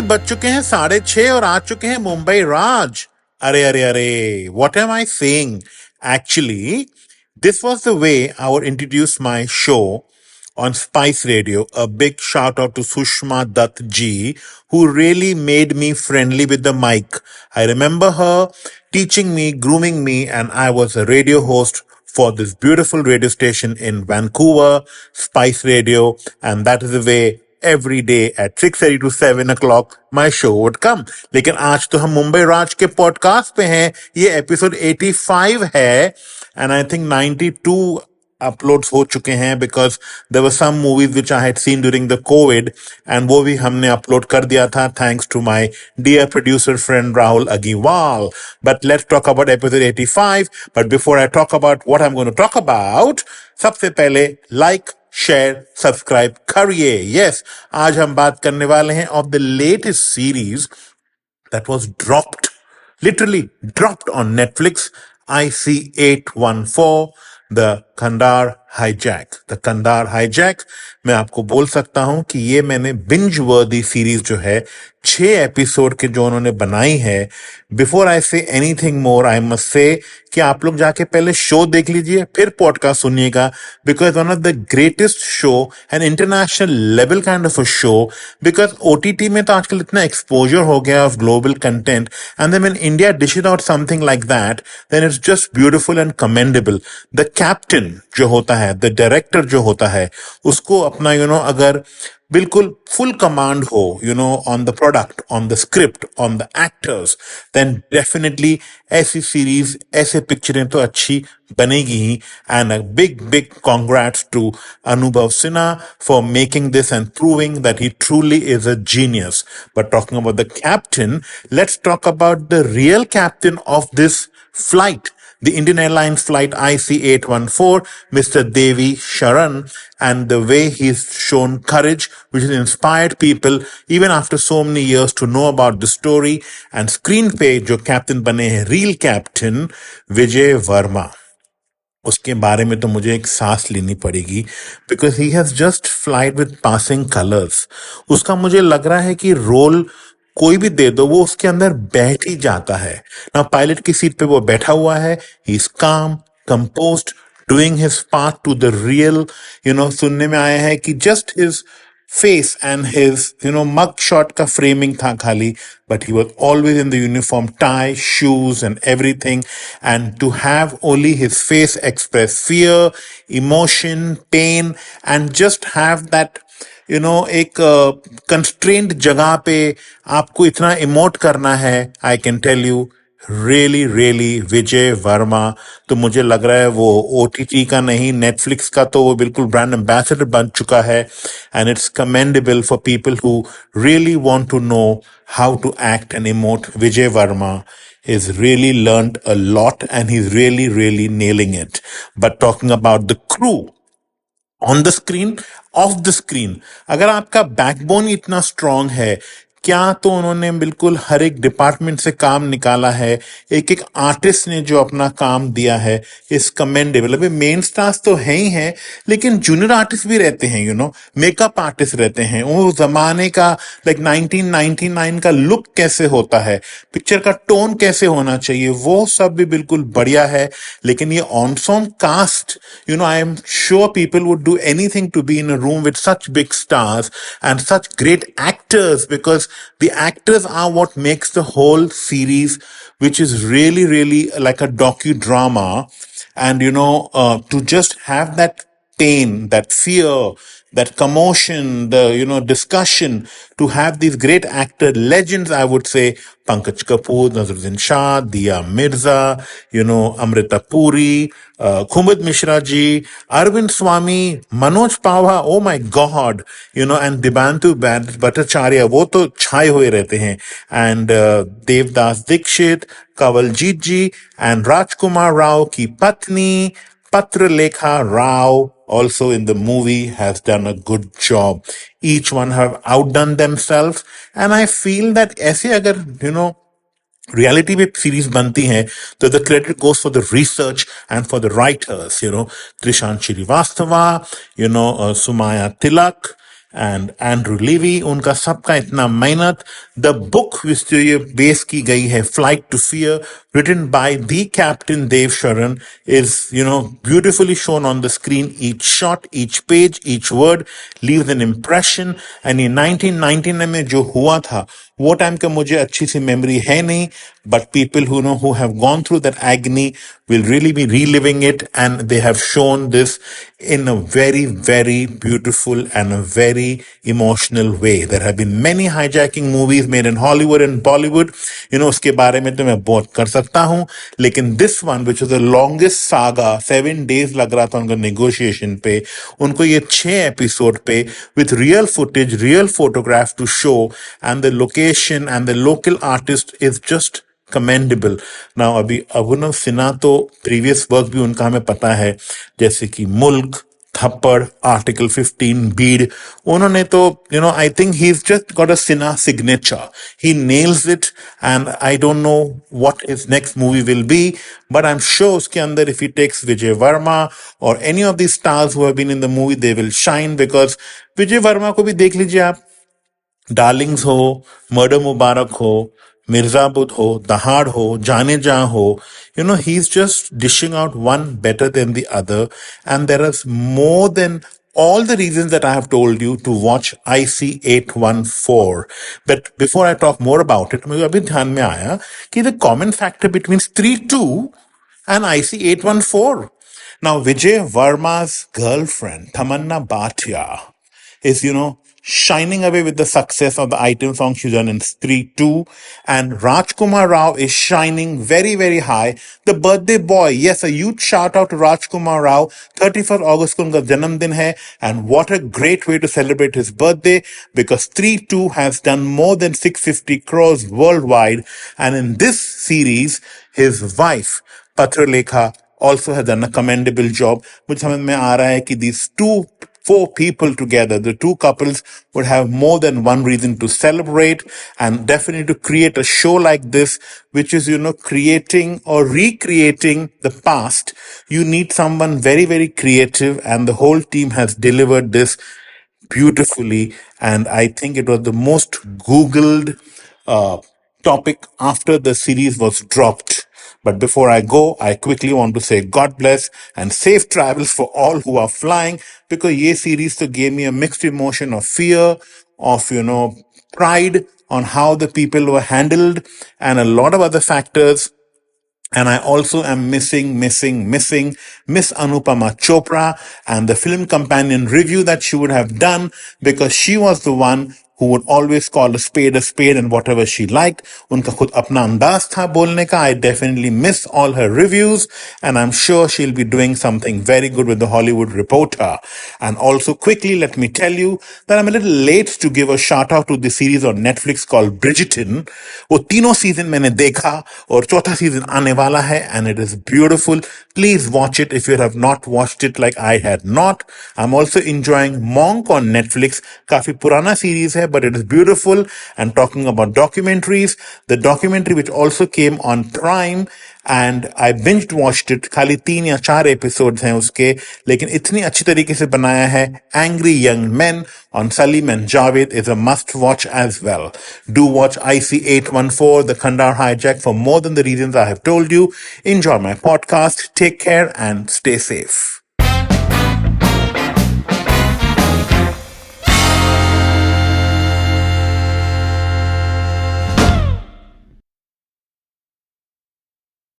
के बज चुके हैं 6:30 और आ चुके हैं मुंबई राज। अरे अरे अरे, what am I saying? Actually, this was the way I would introduce my show on Spice Radio. A big shout out to Sushma Dutt ji, who really made me friendly with the mic. I remember her teaching me, grooming me, and I was a radio host for this beautiful radio station in Vancouver, Spice Radio, and that is the way every day at 6:30 to 7 o'clock my show would come. लेकिन आज तो हम मुंबई राज के podcast पे हैं। ये episode 85 है and I think 92 uploads हो चुके हैं because there were some movies which I had seen during the COVID and वो भी हमने अपलोड कर दिया था thanks to my dear producer friend Rahul Agiwal. But let's talk about episode 85. But before I talk about what I'm going to talk about, सबसे पहले like, share, subscribe करिए। Yes, आज हम बात करने वाले हैं of the latest series that was literally dropped on Netflix, IC814, The Kandahar Hijack. The Kandahar Hijack, मैं आपको बोल सकता हूं कि ये मैंने बिंज वर्दी सीरीज जो है 6 एपिसोड के जो उन्होंने बनाई है, before I say anything more I must say कि आप लोग जाके पहले शो देख लीजिए फिर पॉडकास्ट सुनिएगा, because one of the greatest show and international level kind of a show, because OTT में तो आजकल इतना एक्सपोजर हो गया of global content, and then when India dishes out something like that, then it's just beautiful and commendable. The captain जो होता है, the director जो होता है, उसको अपना अगर बिल्कुल फुल कमांड हो on the product, on the script, on the actors, then definitely ऐसी सीरीज, ऐसे पिक्चरें तो अच्छी बनेगी ही। And a big big congrats to Anubhav Sinha for making this and proving that he truly is a genius. But talking about the captain, let's talk about the real captain of this flight, the Indian Airlines flight IC814, Mr. Devi Sharan, and the way he's shown courage, which has inspired people even after so many years to know about the story. And screen पे जो captain बने हैं, real captain विजय वर्मा, उसके बारे में तो मुझे एक सांस लेनी पड़ेगी, because he has just flied with passing colours. उसका मुझे लग रहा है कि रोल कोई भी दे दो वो उसके अंदर बैठ ही जाता है ना। पायलट की सीट पे वो बैठा हुआ है, ही इज काम, composed, doing his part two the real. सुनने में आया है कि just his face and his mug shot का framing था खाली, but he was always in the uniform, tie, shoes and everything, and to have only his face express fear, emotion, pain, and just have that एक constraint जगह पे आपको इतना emote करना है, I can tell you really really Vijay Varma तो मुझे लग रहा है वो ओटीटी का नहीं, नेटफ्लिक्स का तो वो बिल्कुल ब्रांड एम्बेसडर बन चुका है। And it's commendable for people who really want to know how to act and emote. Vijay Varma is really learned a lot and he's really nailing it. But talking about the crew on the screen, of the screen, अगर आपका backbone इतना strong है, क्या तो उन्होंने बिल्कुल हर एक department से काम निकाला है, एक एक आर्टिस्ट ने जो अपना काम दिया है इस कमेंडेबल। अभी मेन स्टार्स तो है ही हैं, लेकिन जूनियर आर्टिस्ट भी रहते हैं, मेकअप आर्टिस्ट रहते हैं। वो जमाने का लाइक 1999 का लुक कैसे होता है, पिक्चर का टोन कैसे होना चाहिए, वो सब भी बिल्कुल बढ़िया है। लेकिन ये ensemble cast, I am sure people would do anything to be in a room with such big stars and such great actors, because the actors are what makes the whole series, which is really like a docudrama. And to just have that pain, that fear, that commotion, the discussion, to have these great actor legends, I would say Pankaj Kapoor, Nazaruddin Shah, Diya Mirza, Amrita Puri, Kumud Mishra ji, Arvind Swamy, Manoj Pava, oh my god, and Dibantu Bhattacharya, वो तो छाए हुए रहते हैं, and Devdas Dikshit, Kawaljeet ji, and Rajkumar Rao की पत्नी Patralekha Rao also in the movie has done a good job. Each one have outdone themselves, and I feel that ऐसे अगर रियलिटी में सीरीज बनती हैं तो the credit goes for the research and for the writers, Trishant Srivastava, Sumaya Tilak, and Andrew Livy, उनका सबका इतना मेहनत. द बुक विच जो ये बेस की गई है, flight to fear, written by the captain Dev Sharan, is beautifully shown on the screen. Each shot, each page, each word leaves an impression. And ये 1999 में जो हुआ था, वो टाइम का मुझे अच्छी सी मेमोरी है नहीं, but people who have gone through that agony will really be reliving it, and they have shown this in a very, very beautiful and a very emotional way. There have been many hijacking movies made in Hollywood and Bollywood. उसके बारे में तो मैं बहुत कर सकता हूं, लेकिन this one, which was the longest saga, 7 days लग रहा था उनका negotiation पे, उनको ये 6 episode पे with real footage, real photograph to show, and the location and the local artist is just commendable. Now अभी अभिनव सिन्हा तो प्रीवियस वर्क भी उनका हमें पता है, जैसे कि मुल्क, थप्पड़, आर्टिकल 15, बीड. उन्होंने तो I think he just got a Sinha signature. He nails it, and I don't know what his next movie will be, but I am sure उसके अंदर if he takes Vijay Varma और any of the stars who have been in the movie, they will shine. Because Vijay Varma को भी देख लीजिए आप, Darling's हो, murder मुबारक हो, मिर्जापुर हो, दहाड़ हो, जाने जा हो, he's just dishing out one better than the other. And there is more than all the reasons that I have told you to watch IC 814. But before I talk more about it, मुझे अभी ध्यान में आया कि the common factor between Stree 2 and IC 814. Now, Vijay Varma's girlfriend, Tamanna Bhatia, is, shining away with the success of the item song she's done in Street 2. And Rajkumar Rao is shining very, very high. The birthday boy, yes, a huge shout out to Rajkumar Rao. 31st August ko unka janamdin hai. And what a great way to celebrate his birthday, because Street 2 has done more than 650 crores worldwide. And in this series, his wife, Patralekha, also has done a commendable job. मुझे समझ में आ रहा है कि these four people together, the two couples, would have more than one reason to celebrate, and definitely to create a show like this, which is, creating or recreating the past. You need someone very, very creative, and the whole team has delivered this beautifully. And I think it was the most Googled topic after the series was dropped. But before I go, I quickly want to say God bless and safe travels for all who are flying, because ye series to gave me a mixed emotion of fear, of, pride on how the people were handled, and a lot of other factors. And I also am missing Miss Anupama Chopra and the film companion review that she would have done, because she was the one who would always call a spade and whatever she liked. Unka khud apna andaz tha bolne ka. I definitely miss all her reviews, and I'm sure she'll be doing something very good with the Hollywood Reporter. And also quickly, let me tell you that I'm a little late to give a shout out to the series on Netflix called Bridgerton. वो तीनों season मैंने देखा और चौथा season आने वाला है, and it is beautiful. Please watch it if you have not watched it like I had not. I'm also enjoying Monk on Netflix. काफी पुराना series है, but it is beautiful. And talking about documentaries, the documentary which also came on Prime, and I binge watched it. खाली 3 या 4 episodes हैं उसके, लेकिन इतनी अच्छी तरीके से बनाया है. Angry Young Men on Salim and Javed is a must watch as well. Do watch IC 814, the Kandahar Hijack, for more than the reasons I have told you. Enjoy my podcast. Take care and stay safe.